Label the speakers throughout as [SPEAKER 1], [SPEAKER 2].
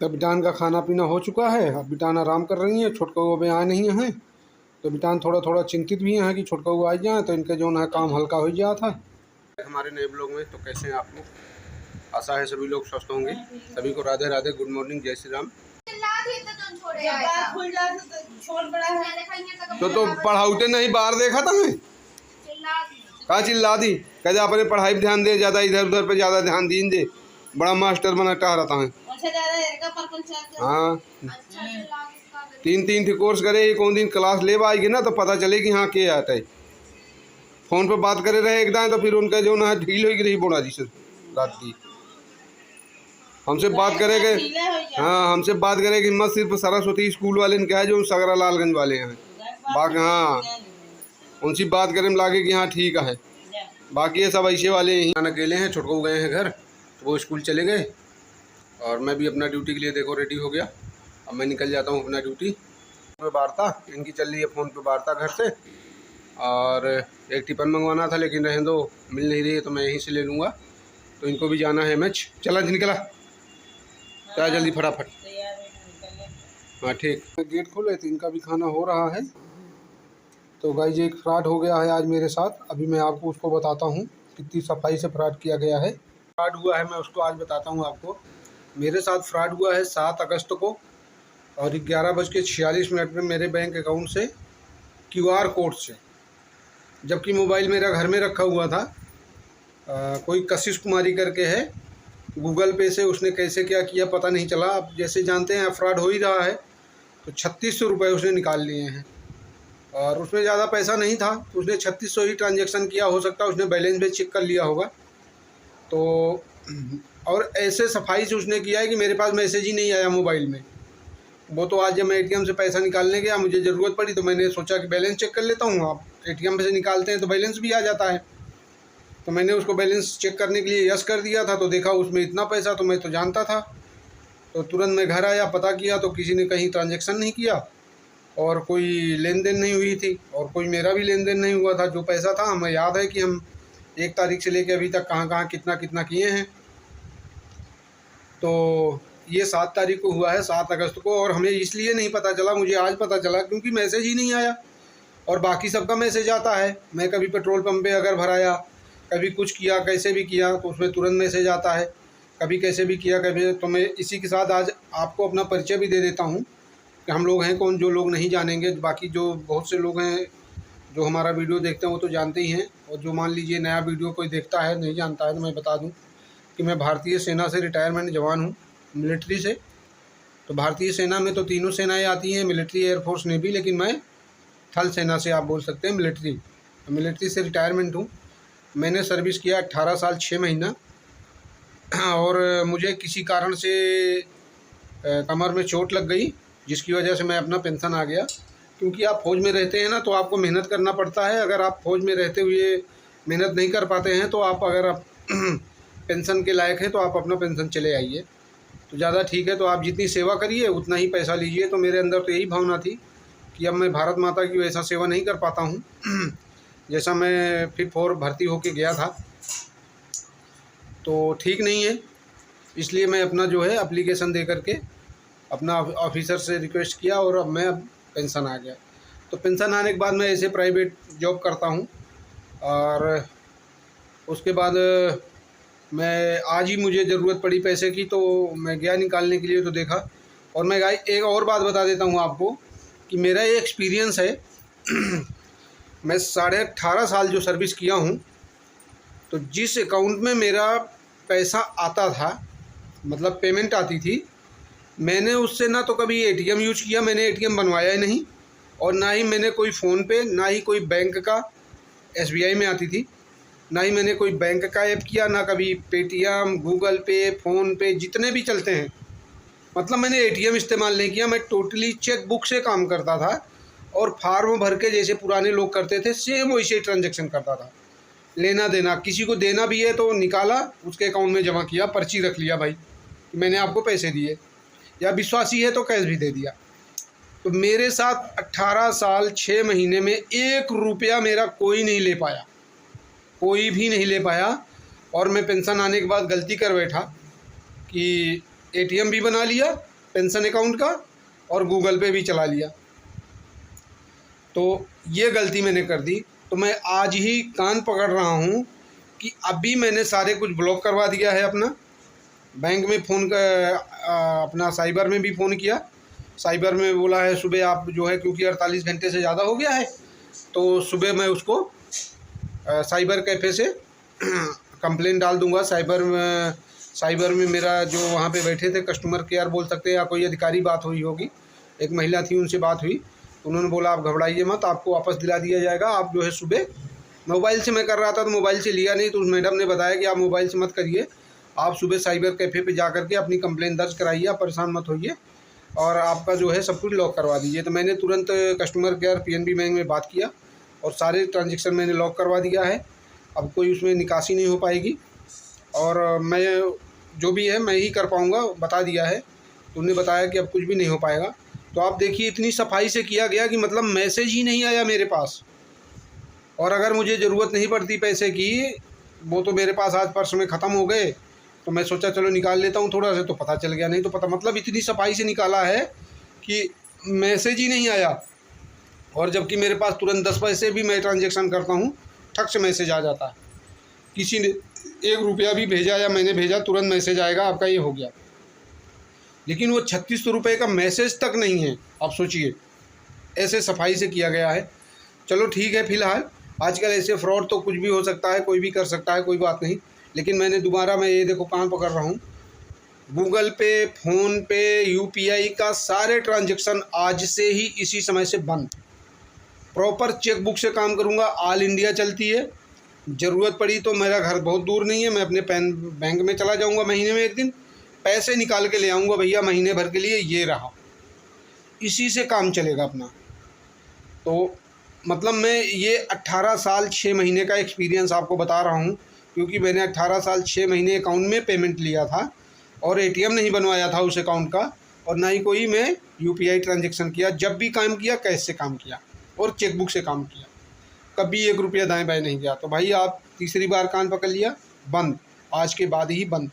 [SPEAKER 1] तो बिटान का खाना पीना हो चुका है। अब बिटान आराम कर रही है, छोटका अभी आए नहीं हैं। तो बिटान थोड़ा थोड़ा चिंतित भी हैं कि छोटका आ जाए तो इनके जो है काम हल्का हो गया था। हमारे नए ब्लॉग में तो कैसे हैं आप लोग? आशा है सभी लोग स्वस्थ होंगे। सभी को राधे राधे, गुड मॉर्निंग, जय श्री राम। तो पढ़ाउटे नहीं बाहर देखा था मैं कहा चिल्ला दी कहते अपने पढ़ाई पे ध्यान दे, ज़्यादा इधर उधर पे ज़्यादा ध्यान दीजिए, बड़ा मास्टर बना टह रहा है। हाँ, तीन थी कोर्स करे, कौन दिन क्लास ले आएगी ना तो पता चले कि हाँ के आता है। फोन पे बात करे रहे एकदम, तो फिर उनका जो ना ढील हो रही बोना जी सर रात की हमसे बात करेंगे। हाँ, हमसे बात करेगी मत सिर्फ सरस्वती स्कूल वाले ने कहा जो सगरा लालगंज वाले हैं बाकी। हाँ, उनसे बात करें लागे कि हाँ ठीक है। बाकी ये सब ऐसे वाले ही अकेले हैं। छोटको गए हैं घर, तो वो स्कूल चले गए और मैं भी अपना ड्यूटी के लिए देखो रेडी हो गया। अब मैं निकल जाता हूँ अपना ड्यूटी पे। वार्ता इनकी चल रही है फ़ोन पे वार्ता घर से, और एक टिफिन मंगवाना था लेकिन रहने दो, मिल नहीं रही है तो मैं यहीं से ले लूँगा। तो इनको भी जाना है मैच। चला निकला क्या जल्दी फटाफट। हाँ ठीक। गेट खोले तो इनका भी खाना हो रहा है। तो गाइस एक फ्रॉड हो गया है आज मेरे साथ। अभी मैं आपको उसको बताता हूँ कितनी सफाई से फ्रॉड किया गया है। फ्रॉड हुआ है मैं उसको आज बताता हूँ आपको। मेरे साथ फ्रॉड हुआ है 7 अगस्त को और 11:46 में मेरे बैंक अकाउंट से QR कोड से, जबकि मोबाइल मेरा घर में रखा हुआ था। कोई कशिश कुमारी करके है, गूगल पे से उसने कैसे क्या किया पता नहीं चला। अब जैसे जानते हैं फ्रॉड हो ही रहा है, तो 3600 रुपये उसने निकाल लिए हैं और उसमें ज़्यादा पैसा नहीं था, तो उसने 3600 ही ट्रांजैक्शन किया। हो सकता है उसने बैलेंस भी चेक कर लिया होगा। तो और ऐसे सफाई से उसने किया है कि मेरे पास मैसेज ही नहीं आया मोबाइल में। वो तो आज जब मैं ATM से पैसा निकालने गया, मुझे ज़रूरत पड़ी तो मैंने सोचा कि बैलेंस चेक कर लेता हूँ। आप ATM से निकालते हैं तो बैलेंस भी आ जाता है। तो मैंने उसको बैलेंस चेक करने के लिए यस कर दिया था, तो देखा उसमें इतना पैसा, तो मैं तो जानता था। तो तुरंत मैं घर आया, पता किया तो किसी ने कहीं ट्रांजेक्शन नहीं किया और कोई लेन देन नहीं हुई थी और कोई मेरा भी लेन देन नहीं हुआ था। जो पैसा था हमें याद है कि हम 1 तारीख से लेकर अभी तक कहाँ कितना कितना किए हैं। तो ये 7 तारीख को हुआ है, 7 अगस्त को, और हमें इसलिए नहीं पता चला, मुझे आज पता चला क्योंकि मैसेज ही नहीं आया। और बाकी सबका मैसेज आता है। मैं कभी पेट्रोल पंप पे अगर भराया, कभी कुछ किया, कैसे भी किया तो उसमें तुरंत मैसेज आता है। कभी कैसे भी किया कभी। तो मैं इसी के साथ आज आपको अपना परिचय भी दे देता हूँ कि हम लोग हैं कौन, जो लोग नहीं जानेंगे। बाकी जो बहुत से लोग हैं जो हमारा वीडियो देखते हैं वो तो जानते ही हैं, और जो मान लीजिए नया वीडियो कोई देखता है नहीं जानता है तो मैं बता दूं कि मैं भारतीय सेना से रिटायरमेंट जवान हूं, मिलिट्री से। तो भारतीय सेना में तो तीनों सेनाएं आती हैं, मिलिट्री, एयरफोर्स, नेवी, लेकिन मैं थल सेना से आप बोल सकते हैं मिलिट्री से रिटायरमेंट हूँ। मैंने सर्विस किया 18 साल 6 महीना और मुझे किसी कारण से कमर में चोट लग गई, जिसकी वजह से मैं अपना पेंशन आ गया। क्योंकि आप फौज में रहते हैं ना, तो आपको मेहनत करना पड़ता है। अगर आप फौज में रहते हुए मेहनत नहीं कर पाते हैं तो आप अगर आप पेंशन के लायक हैं तो आप अपना पेंशन चले आइए, तो ज़्यादा ठीक है। तो आप जितनी सेवा करिए उतना ही पैसा लीजिए। तो मेरे अंदर तो यही भावना थी कि अब मैं भारत माता की वैसा सेवा नहीं कर पाता हूँ जैसा मैं फिर 4 भर्ती होके गया था, तो ठीक नहीं है। इसलिए मैं अपना जो है एप्लीकेशन दे करके अपना ऑफिसर से रिक्वेस्ट किया और अब मैं पेंशन आ गया। तो पेंशन आने के बाद मैं ऐसे प्राइवेट जॉब करता हूँ, और उसके बाद मैं आज ही मुझे ज़रूरत पड़ी पैसे की, तो मैं गया निकालने के लिए। तो देखा, और मैं एक और बात बता देता हूँ आपको कि मेरा ये एक्सपीरियंस है मैं 18.5 साल जो सर्विस किया हूँ, तो जिस अकाउंट में मेरा पैसा आता था, मतलब पेमेंट आती थी, मैंने उससे ना तो कभी ATM यूज किया, मैंने ATM बनवाया ही नहीं, और ना ही मैंने कोई फ़ोन पे, ना ही कोई बैंक का, SBI में आती थी, ना ही मैंने कोई बैंक का ऐप किया, ना कभी पेटीएम, गूगल पे, फ़ोन पे, जितने भी चलते हैं, मतलब मैंने ATM इस्तेमाल नहीं किया। मैं टोटली चेक बुक से काम करता था और फार्म भर के जैसे पुराने लोग करते थे सेम वैसे ही ट्रांजेक्शन करता था। लेना देना, किसी को देना भी है तो निकाला, उसके अकाउंट में जमा किया, पर्ची रख लिया भाई कि मैंने आपको पैसे दिए, या विश्वासी है तो कैश भी दे दिया। तो मेरे साथ 18 साल 6 महीने में 1 रुपया मेरा कोई नहीं ले पाया, कोई भी नहीं ले पाया। और मैं पेंशन आने के बाद गलती कर बैठा कि ATM भी बना लिया पेंशन अकाउंट का और गूगल पे भी चला लिया। तो ये गलती मैंने कर दी। तो मैं आज ही कान पकड़ रहा हूँ कि अभी मैंने सारे कुछ ब्लॉक करवा दिया है। अपना बैंक में फ़ोन कर, अपना साइबर में भी फ़ोन किया। साइबर में बोला है सुबह आप जो है, क्योंकि 48 घंटे से ज़्यादा हो गया है, तो सुबह मैं उसको साइबर कैफ़े से कंप्लेंट डाल दूंगा। साइबर में मेरा जो वहाँ पे बैठे थे, कस्टमर केयर बोल सकते हैं या कोई अधिकारी बात हुई होगी, एक महिला थी, उनसे बात हुई। तो उन्होंने बोला आप घबराइए मत, आपको वापस दिला दिया जाएगा। आप जो है सुबह, मोबाइल से मैं कर रहा था तो मोबाइल से लिया नहीं, तो उस मैडम ने बताया कि आप मोबाइल से मत करिए, आप सुबह साइबर कैफ़े पे जा करके अपनी कंप्लेंट दर्ज कराइए, आप परेशान मत होइए और आपका जो है सब कुछ लॉक करवा दीजिए। तो मैंने तुरंत कस्टमर केयर पीएनबी बैंक में बात किया और सारे ट्रांजेक्शन मैंने लॉक करवा दिया है। अब कोई उसमें निकासी नहीं हो पाएगी और मैं जो भी है मैं ही कर पाऊँगा, बता दिया है। तो उन्होंने बताया कि अब कुछ भी नहीं हो पाएगा। तो आप देखिए इतनी सफाई से किया गया कि मतलब मैसेज ही नहीं आया मेरे पास। और अगर मुझे ज़रूरत नहीं पड़ती पैसे की, वो तो मेरे पास आज परसों में ख़त्म हो गए, तो मैं सोचा चलो निकाल लेता हूँ थोड़ा सा, तो पता चल गया। नहीं तो पता, मतलब इतनी सफाई से निकाला है कि मैसेज ही नहीं आया। और जबकि मेरे पास तुरंत 10 पैसे भी मैं ट्रांजेक्शन करता हूँ, ठक से मैसेज आ जाता है। किसी ने 1 रुपया भी भेजा या मैंने भेजा, तुरंत मैसेज आएगा आपका ये हो गया। लेकिन वो 3600 रुपये का मैसेज तक नहीं है। आप सोचिए, ऐसे सफाई से किया गया है। चलो ठीक है, फ़िलहाल आजकल ऐसे फ्रॉड तो कुछ भी हो सकता है, कोई भी कर सकता है, कोई बात नहीं। लेकिन मैंने दोबारा, मैं ये देखो कान पकड़ रहा हूँ, गूगल पे, फ़ोन पे, यूपीआई का सारे ट्रांजेक्शन आज से ही इसी समय से बंद। प्रॉपर चेकबुक से काम करूँगा। ऑल इंडिया चलती है। ज़रूरत पड़ी तो मेरा घर बहुत दूर नहीं है, मैं अपने बैंक में चला जाऊँगा, महीने में एक दिन पैसे निकाल के ले आऊँगा, भैया महीने भर के लिए ये रहा। इसी से काम चलेगा अपना। तो मतलब मैं ये 18 साल 6 महीने का एक्सपीरियंस आपको बता रहा हूँ, क्योंकि मैंने 18 साल 6 महीने अकाउंट में पेमेंट लिया था और एटीएम नहीं बनवाया था उस अकाउंट का, और ना ही कोई मैं यूपीआई ट्रांजेक्शन किया। जब भी काम किया कैश से काम किया और चेकबुक से काम किया, कभी 1 रुपया दाएँ बाएँ नहीं गया। तो भाई आप तीसरी बार कान पकड़ लिया, बंद, आज के बाद ही बंद।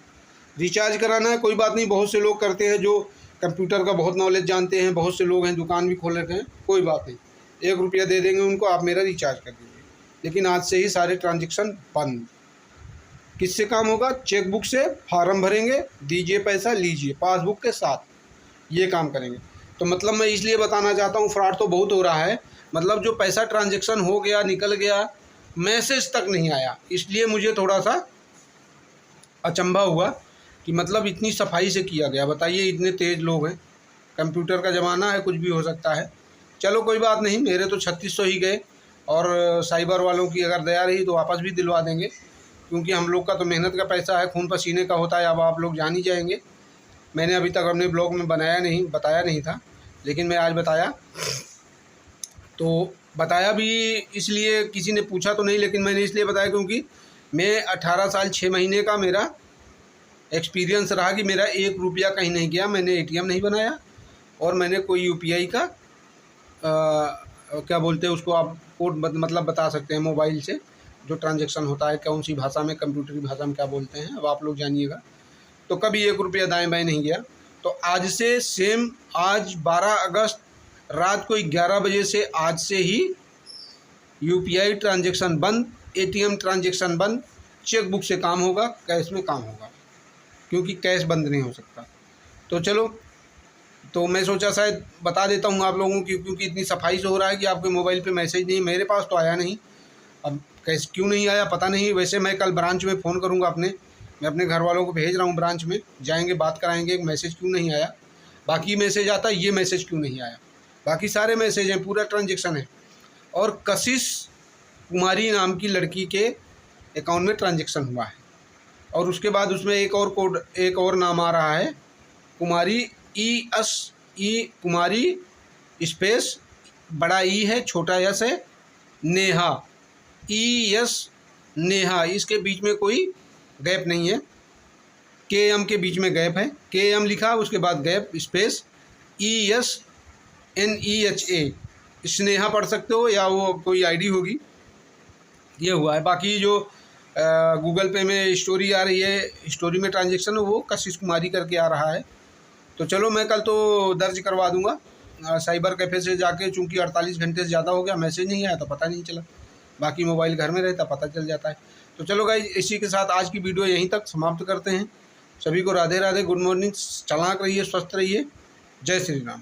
[SPEAKER 1] रिचार्ज कराना है कोई बात नहीं, बहुत से लोग करते हैं जो कंप्यूटर का बहुत नॉलेज जानते हैं, बहुत से लोग हैं दुकान भी खोल रखे हैं, कोई बात नहीं, 1 रुपया दे देंगे उनको, आप मेरा रिचार्ज कर दीजिए। लेकिन आज से ही सारे ट्रांजेक्शन बंद। किससे काम होगा? चेकबुक से। फार्म भरेंगे, दीजिए पैसा, लीजिए पासबुक के साथ, ये काम करेंगे। तो मतलब मैं इसलिए बताना चाहता हूँ, फ्रॉड तो बहुत हो रहा है। मतलब जो पैसा ट्रांजेक्शन हो गया, निकल गया, मैसेज तक नहीं आया। इसलिए मुझे थोड़ा सा अचंभा हुआ कि मतलब इतनी सफाई से किया गया। बताइए, इतने तेज़ लोग हैं, कंप्यूटर का ज़माना है, कुछ भी हो सकता है। चलो कोई बात नहीं, मेरे तो 3600 ही गए, और साइबर वालों की अगर दया रही तो वापस भी दिलवा देंगे, क्योंकि हम लोग का तो मेहनत का पैसा है, खून पसीने का होता है। अब आप लोग जान ही जाएंगे। मैंने अभी तक अपने ब्लॉग में बताया नहीं था, लेकिन मैं आज बताया। तो बताया भी इसलिए, किसी ने पूछा तो नहीं, लेकिन मैंने इसलिए बताया क्योंकि मैं 18 साल 6 महीने का मेरा एक्सपीरियंस रहा कि मेरा 1 रुपया कहीं नहीं गया। मैंने एटीएम नहीं बनाया और मैंने कोई यूपीआई का क्या बोलते हैं उसको, आप कोड मतलब बता सकते हैं, मोबाइल से जो ट्रांजैक्शन होता है, कौन सी भाषा में, कंप्यूटर की भाषा में क्या बोलते हैं, अब आप लोग जानिएगा। तो कभी 1 रुपया दाएँ बाएँ नहीं गया। तो आज से सेम, आज 12 अगस्त रात को 11 बजे से आज से ही यूपीआई ट्रांजैक्शन बंद, एटीएम ट्रांजैक्शन बंद, चेकबुक से काम होगा, कैश में काम होगा, क्योंकि कैश बंद नहीं हो सकता। तो चलो, तो मैं सोचा शायद बता देता हूँ आप लोगों की, क्योंकि इतनी सफाई से हो रहा है कि आपके मोबाइल पे मैसेज नहीं, मेरे पास तो आया नहीं। अब कैसे क्यों नहीं आया पता नहीं। वैसे मैं कल ब्रांच में फ़ोन करूँगा मैं अपने घर वालों को भेज रहा हूँ, ब्रांच में जाएंगे, बात कराएंगे, मैसेज क्यों नहीं आया। बाकी मैसेज आता है, ये मैसेज क्यों नहीं आया। बाकी सारे मैसेज हैं, पूरा ट्रांजेक्शन है। और कशिश कुमारी नाम की लड़की के अकाउंट में ट्रांजेक्शन हुआ है, और उसके बाद उसमें एक और कोड, एक और नाम आ रहा है, कुमारी कुमारी स्पेस बड़ा ई है, छोटा यस है, नेहा, नेहा, इसके बीच में कोई गैप नहीं है, KM के बीच में गैप है, KM लिखा, उसके बाद गैप, स्पेस ESNEHA, स्नेहा पढ़ सकते हो, या वो कोई आईडी होगी, ये हुआ है। बाकी जो गूगल पे में स्टोरी आ रही है, स्टोरी में ट्रांजेक्शन, वो कशिश कुमारी करके आ रहा है। तो चलो मैं कल तो दर्ज करवा दूंगा साइबर कैफ़े से जाके, चूँकि 48 घंटे से ज़्यादा हो गया, मैसेज नहीं आया तो पता नहीं चला, बाकी मोबाइल घर में रहता पता चल जाता है। तो चलो गाइस, इसी के साथ आज की वीडियो यहीं तक समाप्त करते हैं। सभी को राधे राधे, गुड मॉर्निंग, चालाक रहिए, स्वस्थ रहिए, जय श्री राम।